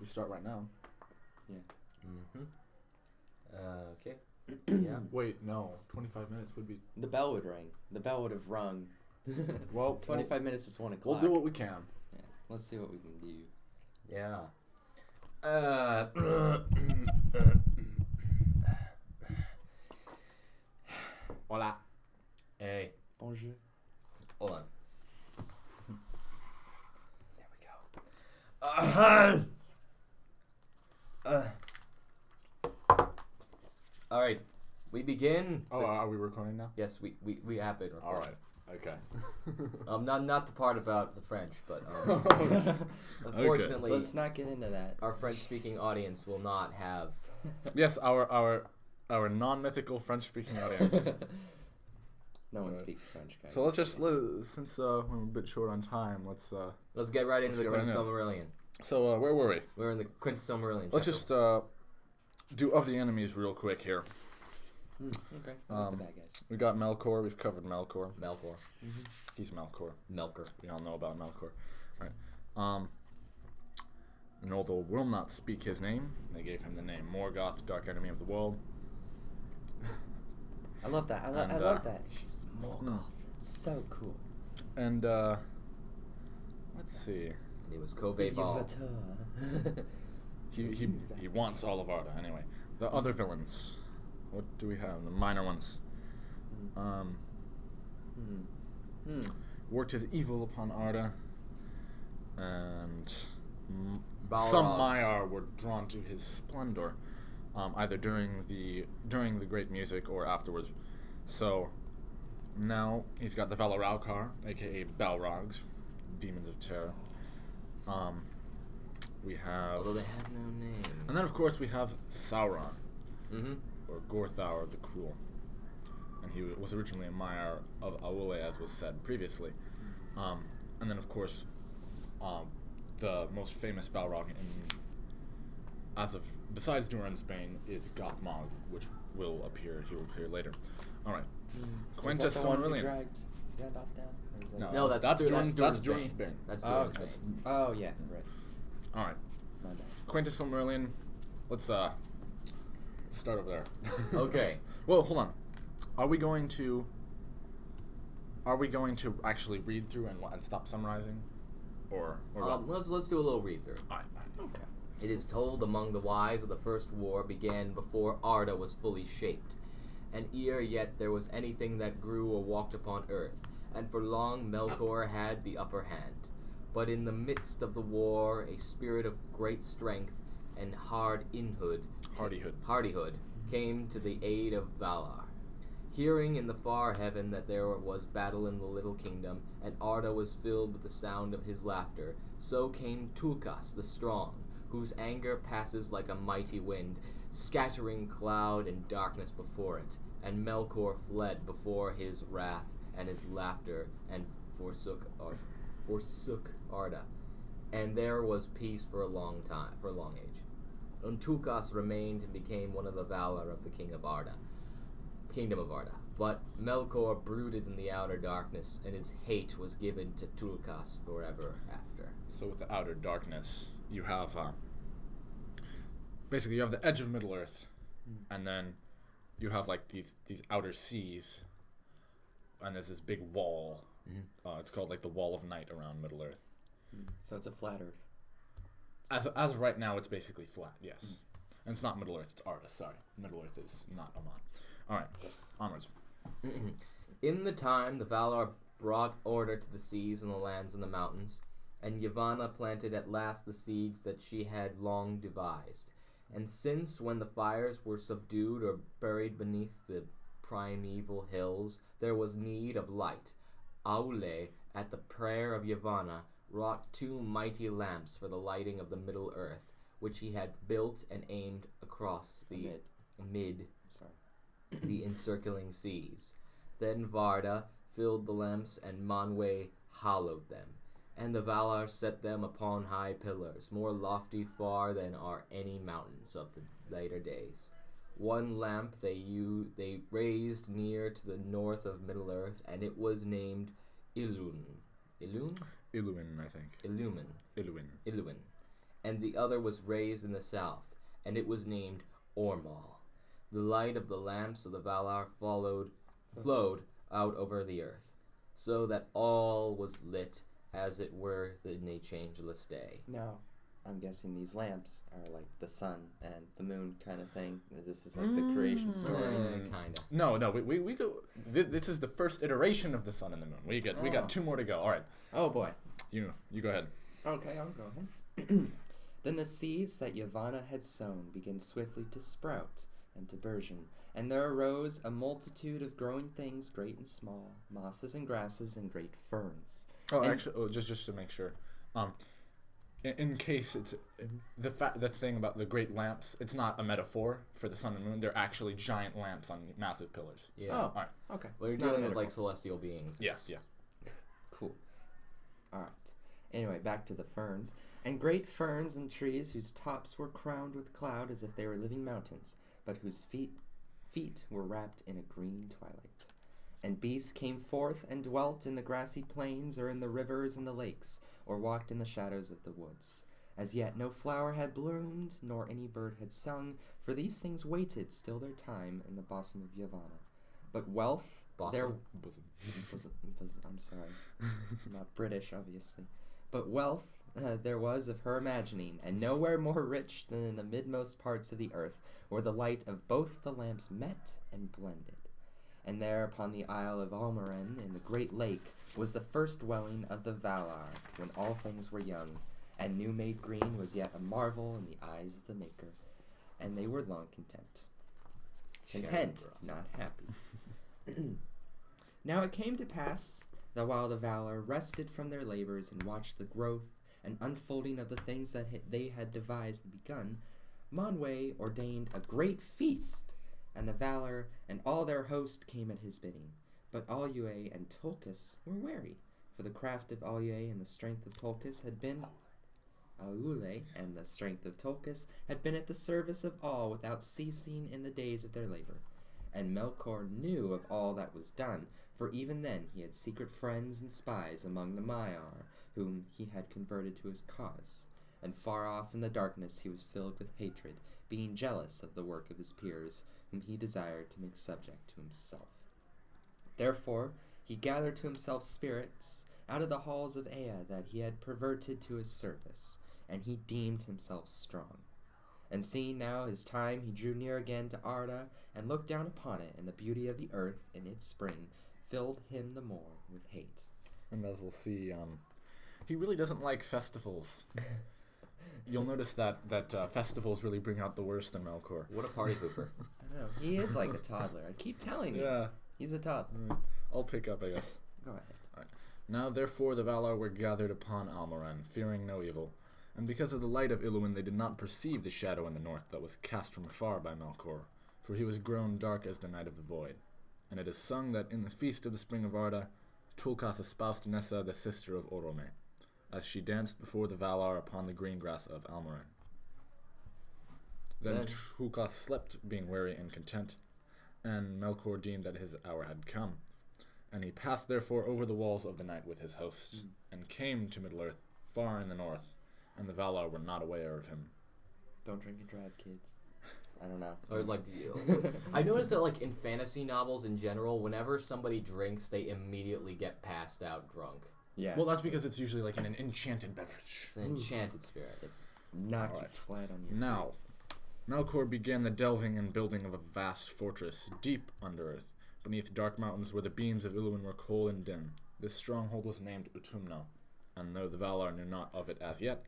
start right now. Yeah. Okay. Yeah. Wait, no. 25 minutes would be... The bell would ring. The bell would have rung. Well, 25 minutes is 1 o'clock. We'll do what we can. Yeah. Let's see what we can do. Yeah. Hola. Hey. Bonjour. Hold on. All right. We begin. Oh, are we recording now? Yes, we have been recording. All right. Okay. Not the part about the French, but unfortunately, Let's not get into that. our French-speaking audience will not have. Yes, our non-mythical French-speaking audience. No one speaks French, guys. So let's just since we're a bit short on time, let's Let's get right into the get right Quintus into it. Silmarillion. So where were we? We're in the Quintus Silmarillion. Let's chapter. just do of the enemies real quick here. Okay. Um, the bad guys. We got Melkor. We've covered Melkor. Melkor. He's Melkor. Melker. We all know about Melkor. Right. Noldor will not speak his name. They gave him the name Morgoth, Dark Enemy of the World. I love that. I love that. She's Morgoth. It's so cool. And let's see. And it was Cove Ball. He wants all of Arda anyway. The other villains. What do we have? The minor ones. Worked his evil upon Arda, and some Maiar were drawn to his splendor, either during the great music or afterwards. So now he's got the Valaraukar, aka Balrogs, demons of terror. We have, Although they have no name. and then of course we have Sauron, Mm-hmm. or Gorthaur the Cruel. And he was originally a Maiar of Aule, as was said previously. And then, of course, the most famous Balrog besides Durin's Bane, is Gothmog, which will appear later. All right. Quintus Is that the one who Silmarillion. dragged Gandalf down? Or is that No, that's Durin's Durin's Bane. That's Oh, Durin's okay. Bane. Oh, yeah, right. All right. My bad. Quintus Silmarillion. Let's start over there. Okay. Well, hold on. Are we going to actually read through and stop summarizing, or what? Let's do a little read through. All right. Okay. It is told among the wise of the first war began before Arda was fully shaped, and ere yet there was anything that grew or walked upon earth, and for long Melkor had the upper hand. But in the midst of the war, a spirit of great strength and hardihood came to the aid of Valar. Hearing in the far heaven that there was battle in the little kingdom, and Arda was filled with the sound of his laughter, so came Tulkas the strong, whose anger passes like a mighty wind, scattering cloud and darkness before it. And Melkor fled before his wrath and his laughter, and forsook Arda. And there was peace for a long age. And Tulkas remained and became one of the Valar of the Kingdom of Arda. But Melkor brooded in the outer darkness, and his hate was given to Tulkas forever after. So with the outer darkness, you have basically you have the edge of Middle Earth, and then you have like these outer seas, and there's this big wall. It's called like the Wall of Night around Middle Earth. So it's a flat Earth. As of right now, it's basically flat. Yes, and it's not Middle Earth. It's Arda. Sorry, Middle Earth is not Oman. All right, onwards. In the time, the Valar brought order to the seas and the lands and the mountains, and Yavanna planted at last the seeds that she had long devised. And since when the fires were subdued or buried beneath the primeval hills, there was need of light, Aule, at the prayer of Yavanna, wrought 2 mighty lamps for the lighting of the Middle Earth, which he had built and aimed across the the encircling seas. Then Varda filled the lamps, and Manwë hollowed them. And the Valar set them upon high pillars, more lofty far than are any mountains of the later days. One lamp they raised near to the north of Middle Earth, and it was named Illuin. Illuin? Illuin, I think. Illumin. Illuin. Illuin. and the other was raised in the south, and it was named Ormal. The light of the lamps of the Valar flowed out over the earth, so that all was lit as it were in a changeless day. Now, I'm guessing these lamps are like the sun and the moon kind of thing. This is like the creation story. Kinda. No, we go. This is the first iteration of the sun and the moon. We got 2 more to go. All right, Oh boy. you go ahead. Okay, I'll go ahead. Then the seeds that Yavanna had sown began swiftly to sprout and to burgeon, and there arose a multitude of growing things, great and small, mosses and grasses and great ferns. Oh, And- actually, just to make sure, in case it's the thing about the great lamps, it's not a metaphor for the sun and moon. They're actually giant lamps on massive pillars. Yeah. Oh, All right. okay. Well, you're It's not a dealing with like metaphor. celestial beings. Yeah, It's- yeah. Cool. All right. Anyway, back to the ferns. And great ferns and trees whose tops were crowned with cloud as if they were living mountains, but whose feet were wrapped in a green twilight. And beasts came forth and dwelt in the grassy plains or in the rivers and the lakes, or walked in the shadows of the woods. As yet no flower had bloomed, nor any bird had sung, for these things waited still their time in the bosom of Yavanna. But wealth, there I'm sorry, I'm not British, obviously. But wealth there was of her imagining, and nowhere more rich than in the midmost parts of the earth, where the light of both the lamps met and blended. And there upon the isle of Almaren in the great lake was the first dwelling of the Valar, when all things were young, and new made green was yet a marvel in the eyes of the Maker, and they were long content. Content, not happy. Now it came to pass that while the Valar rested from their labors and watched the growth and unfolding of the things that they had devised and begun, Manwë ordained a great feast, and the Valar and all their host came at his bidding. But Aluë and Tulkas were wary, for the craft of Aluë and the strength of Tulkas had been Aule and the strength of Tulkas had been at the service of all without ceasing in the days of their labor. And Melkor knew of all that was done, for even then he had secret friends and spies among the Maiar, whom he had converted to his cause. And far off in the darkness he was filled with hatred, being jealous of the work of his peers, whom he desired to make subject to himself. Therefore he gathered to himself spirits out of the halls of Ea that he had perverted to his service, and he deemed himself strong. And seeing now his time, he drew near again to Arda, and looked down upon it, and the beauty of the earth in its spring filled him the more with hate. And as we'll see, he really doesn't like festivals. You'll notice that festivals really bring out the worst in Melkor. What a party pooper. I don't know. He is like a toddler. I keep telling you. Yeah, He's a toddler. I'll pick up, I guess. Go ahead. Now therefore the Valar were gathered upon Almoran, fearing no evil. And because of the light of Illuin they did not perceive the shadow in the north that was cast from afar by Melkor, for he was grown dark as the night of the void. And it is sung that in the feast of the spring of Arda, Tulkas espoused Nessa, the sister of Orome, as she danced before the Valar upon the green grass of Almoran. Then Tulkas slept, being weary and content, and Melkor deemed that his hour had come. And he passed therefore over the walls of the night with his hosts, and came to Middle-earth, far in the north, and the Valar were not aware of him. Don't drink and drive, kids. I don't know. Or like, I noticed that like in fantasy novels in general, whenever somebody drinks, they immediately get passed out drunk. Yeah. Well, that's because it's usually like an enchanted beverage. It's an enchanted spirit. knock you Alright. flat on your Now, Melkor began the delving and building of a vast fortress deep under earth, beneath dark mountains where the beams of Illuin were cold and dim. This stronghold was named Utumno, and though the Valar knew not of it as yet,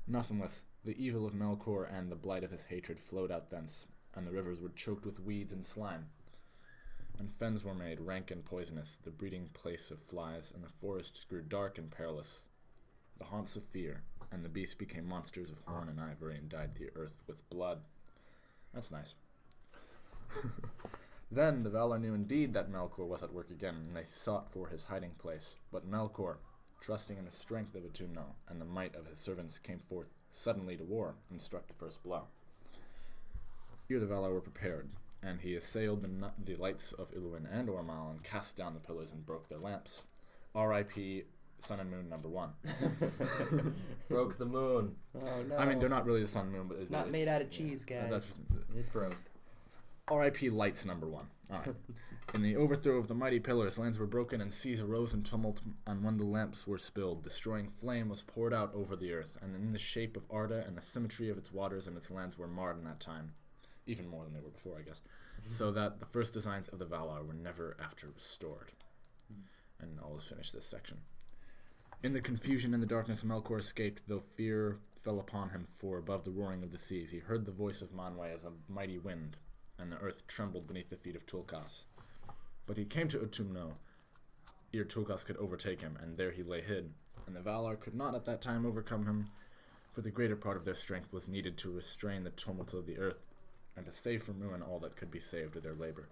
nothingless, the evil of Melkor and the blight of his hatred flowed out thence, and the rivers were choked with weeds and slime. And fens were made, rank and poisonous, the breeding place of flies, and the forests grew dark and perilous, the haunts of fear, and the beasts became monsters of horn and ivory and dyed the earth with blood. That's nice. Then the Valar knew indeed that Melkor was at work again, and they sought for his hiding place. But Melkor, trusting in the strength of Utumno and the might of his servants, came forth suddenly to war and struck the first blow. Here the Valar were prepared, and he assailed the lights of Illuin and Ormal and cast down the pillars and broke their lamps. R.I.P. Sun and Moon number 1. Broke the moon. Oh no. I mean, they're not really the Sun and Moon, but It's not made out of cheese, guys. It broke. R.I.P. Lights number 1. All right. In the overthrow of the mighty pillars, lands were broken and seas arose in tumult, and when the lamps were spilled, destroying flame was poured out over the earth, and in the shape of Arda and the symmetry of its waters and its lands were marred in that time, even more than they were before, I guess, so that the first designs of the Valar were never after restored. And I'll just finish this section. In the confusion and the darkness, Melkor escaped, though fear fell upon him, for above the roaring of the seas he heard the voice of Manwë as a mighty wind, and the earth trembled beneath the feet of Tulkas. But he came to Utumno, ere Tulkas could overtake him, and there he lay hid. And the Valar could not at that time overcome him, for the greater part of their strength was needed to restrain the tumult of the earth, and to save from ruin all that could be saved of their labor.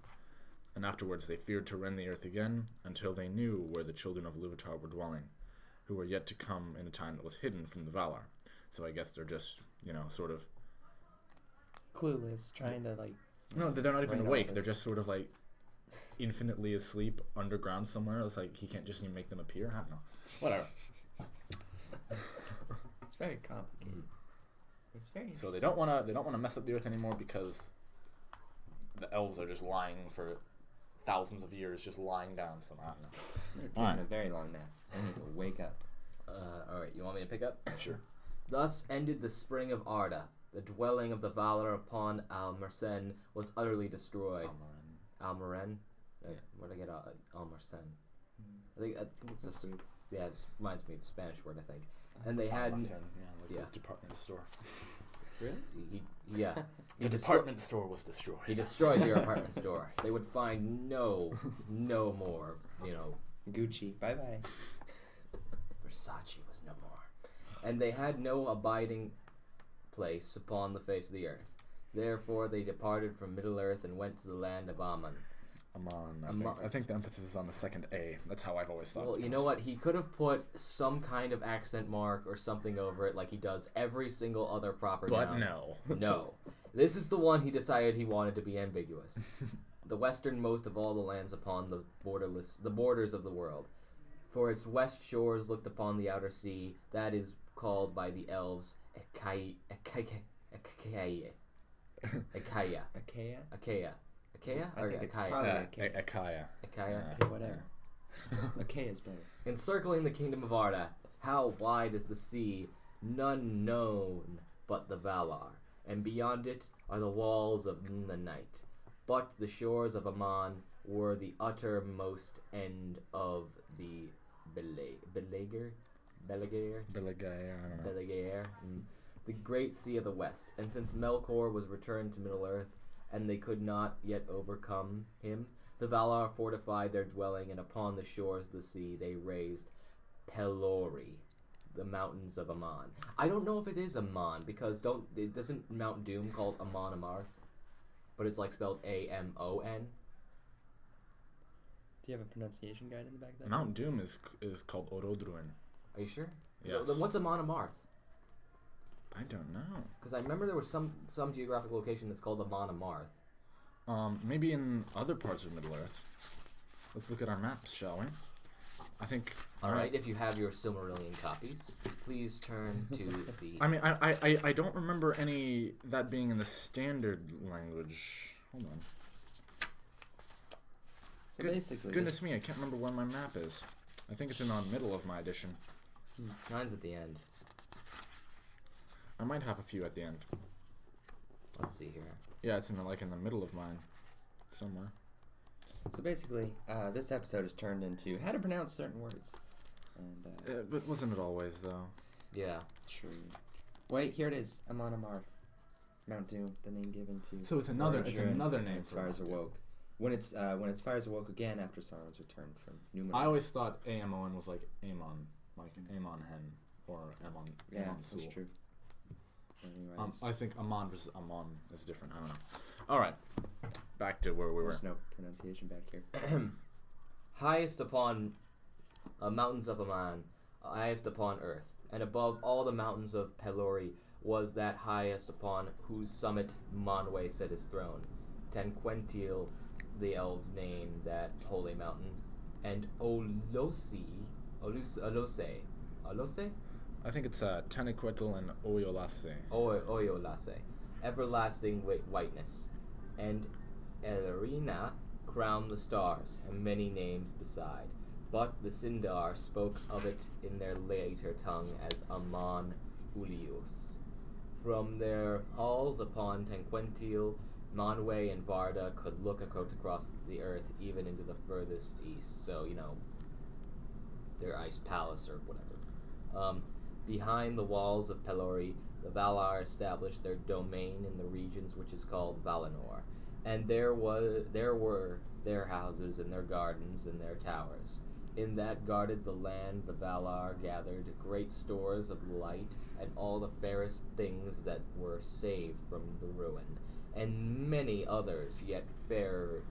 And afterwards they feared to rend the earth again, until they knew where the children of Ilúvatar were dwelling, who were yet to come in a time that was hidden from the Valar. So I guess they're just, sort of... Clueless, trying to, No, they're not even Right awake. on They're this. just sort of, infinitely asleep underground somewhere. It's like, he can't just make them appear? I don't know. Whatever. It's very complicated. It's very So they don't want to mess up the earth anymore because the elves are just lying for thousands of years, just lying down. So I don't know. They're taking Alright. a very long nap. They need to wake up. Alright, you want me to pick up? Sure. Thus ended the spring of Arda. The dwelling of the Valar upon Almersen was utterly destroyed. Almeren? Where'd I get Almersen? I think it's a... Yeah, it just reminds me of a Spanish word, I think. And they had... The department store. Really? Yeah. The department store was destroyed. He destroyed the apartment store. They would find no more, Gucci. Bye bye. Versace was no more. And they had no abiding place upon the face of the earth. Therefore they departed from Middle-earth and went to the land of Aman. Amon. I think the emphasis is on the second A. That's how I've always thought. Well, you know what? He could have put some kind of accent mark or something over it like he does every single other proper But noun. no. No. This is the one he decided he wanted to be ambiguous. The westernmost of all the lands upon the borders of the world. For its west shores looked upon the outer sea, that is called by the elves Achaia. Achaia? Achaia? I Or think it's Achaia? probably Achaia. Achaia? Okay, whatever. Achaia's better. Encircling the kingdom of Arda, how wide is the sea? None known but the Valar, and beyond it are the walls of the night. But the shores of Aman were the uttermost end of the Belegaer, I don't know. the great sea of the west. And since Melkor was returned to Middle-earth, and they could not yet overcome him, the Valar fortified their dwelling, and upon the shores of the sea they raised Pelori, the mountains of Aman. I don't know if it is Aman, because doesn't Mount Doom called Amon Amarth? But it's spelled Amon. Do you have a pronunciation guide in the back of that? Mount Doom is called Orodruin. Are you sure? Yes. So then what's Amon Amarth? I don't know. Because I remember there was some geographic location that's called Amon Amarth. Maybe in other parts of Middle-earth. Let's look at our maps, shall we? I think... Alright, if you have your Simarillion copies, please turn to the... I mean, I don't remember that being in the standard language. Hold on. So basically, Goodness me, I can't remember where my map is. I think it's in the middle of my edition. Mine's at the end. I might have a few at the end. Let's see here. Yeah, it's in the middle of mine. Somewhere. So basically, this episode is turned into how to pronounce certain words. And But wasn't it always, though? Yeah. true. Wait, here it is. Amon Amarth. Mount Doom, the name given to. So it's another Orodruin name as for fires Mount Doom. awoke. When its fires awoke again after Sauron's return from Numenor. I always thought Amon was like Amon, Amon Hen or Amon. Yeah, Amon that's Sul. true. Anyways, I think Amon versus Amon is different. I don't know. All right, back to where we were. there's no pronunciation back here. Highest upon mountains of Aman, highest upon earth, and above all the mountains of Pelori was that highest upon whose summit Manwë set his throne. Tenquentil, the elves named that holy mountain, and Olosi Alose? I think it's Taniquetal and Oyolase. Oyolase. Everlasting whiteness. And Elerina crowned the stars, and many names beside. But the Sindar spoke of it in their later tongue as Amon Ulius. From their halls upon Tanquential, Manwë and Varda could look across the earth, even into the furthest east. So, their ice palace or whatever. Behind the walls of Pelori, the Valar established their domain in the regions which is called Valinor, and there were their houses and their gardens and their towers. In that guarded the land the Valar gathered great stores of light and all the fairest things that were saved from the ruin, and many others yet fairer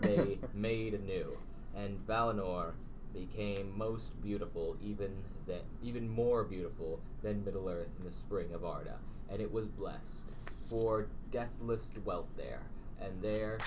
they made anew, and Valinor became most beautiful, even more beautiful than Middle-earth in the spring of Arda, and it was blessed, for deathless dwelt there, and they're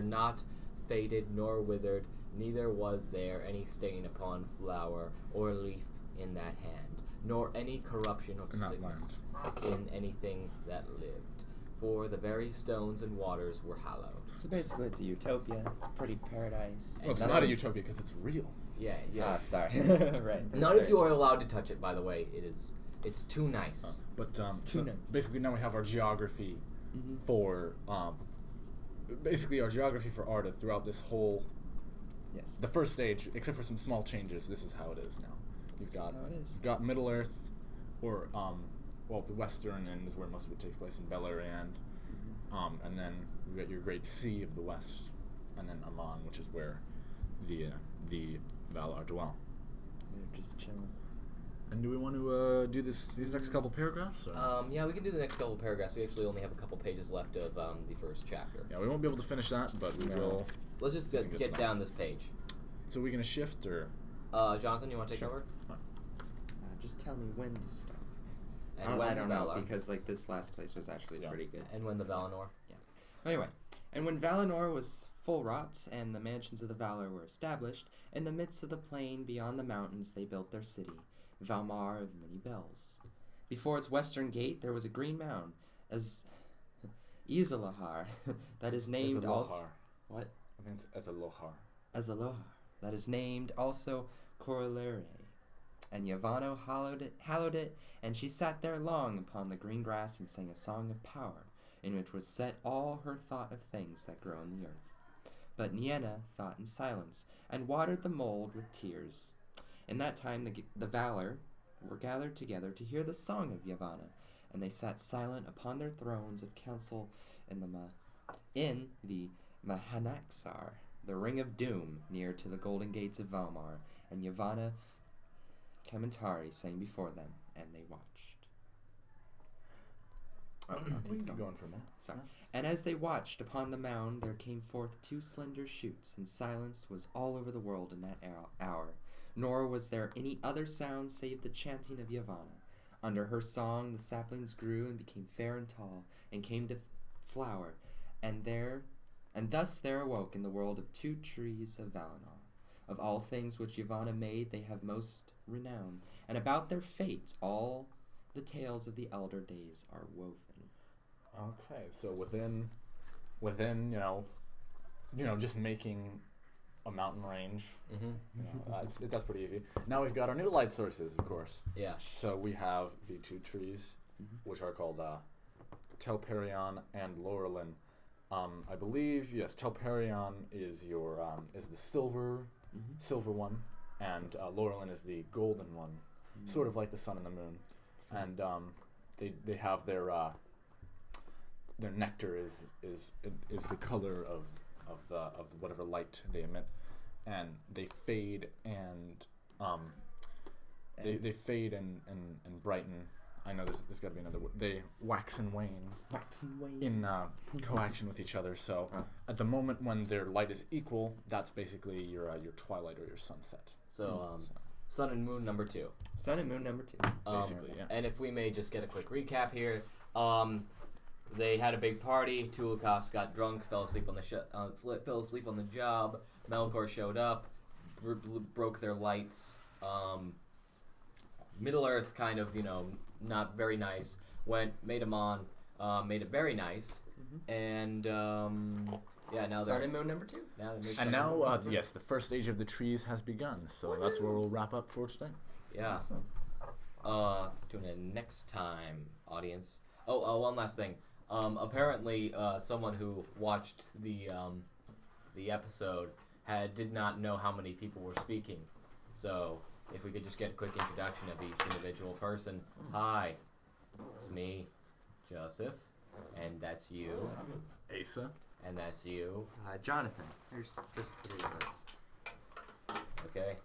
not faded nor withered, neither was there any stain upon flower or leaf in that hand, nor any corruption of sickness in anything that lived, for the very stones and waters were hallowed. So basically it's a utopia. It's a pretty paradise. Well, it's not a utopia because it's real. Yeah. Ah, sorry. Right. None of you are allowed to touch it, by the way. It's too nice. It's too nice. Basically now we have our geography for basically our geography for Arda throughout this whole the first stage, except for some small changes. This is how it is now. You've got Middle Earth, or the western end is where most of it takes place in Beleriand, and then you've got your Great Sea of the West, and then Amon, which is where the Valar dwell. They're just chilling. And do we want to do these next couple paragraphs? Or? Yeah, we can do the next couple paragraphs. We actually only have a couple pages left of the first chapter. Yeah, we won't be able to finish that, but we will. Let's just get down this page. So are we going to shift, or? Jonathan, you want to take over? Just tell me when to start. And I don't know, because this last place was actually pretty good. And when the Valinor? Yeah. Anyway, and when Valinor was full wrought, and the mansions of the Valar were established, in the midst of the plain beyond the mountains they built their city, Valmar of many bells. Before its western gate there was a green mound, as Isilahar, that is named also... What? I think it's Azalohar. Azalohar, that is named also Corolere. And Yavanna hallowed it, and she sat there long upon the green grass and sang a song of power, in which was set all her thought of things that grow in the earth. But Nienna thought in silence, and watered the mold with tears. In that time the Valar were gathered together to hear the song of Yavanna, and they sat silent upon their thrones of council in the Mahanaxar, the ring of doom, near to the golden gates of Valmar, and Yavanna Kamantari sang before them, and they watched. We can keep going for a minute. Sorry. And as they watched upon the mound, there came forth two slender shoots, and silence was all over the world in that hour. Nor was there any other sound save the chanting of Yavanna. Under her song the saplings grew and became fair and tall, and came to flower, and thus there awoke in the world of two trees of Valinor. Of all things which Yavanna made they have most renown, and about their fates all the tales of the elder days are woven. Okay, so within just making a mountain range, that's pretty easy. Now we've got our new light sources, of course. Yeah. So we have the two trees, which are called Telperion and Laurelin. I believe Telperion is is the silver one, and Laurelin is the golden one, sort of like the sun and the moon. And they have their nectar is the color of whatever light they emit, and they fade and they fade and brighten. I know this got to be another word. They wax and wane in coaction with each other. So at the moment when their light is equal, that's basically your twilight or your sunset. So Sun and Moon number 2. Sun and Moon number 2. Basically, yeah. And if we may just get a quick recap here, they had a big party. Tulkas got drunk, fell asleep on the job. Melkor showed up, broke their lights. Middle Earth kind of, not very nice. Made them on, made it very nice, and now Sun and Moon number 2. And now, yes, the first age of the trees has begun. So that's where we'll wrap up for today. Yeah. Awesome. Tune in next time, audience. One last thing. Apparently, someone who watched the episode did not know how many people were speaking. So, if we could just get a quick introduction of each individual person. Hi, it's me, Joseph, and that's you. Asa. And that's you. Jonathan. There's 3 of us. Okay.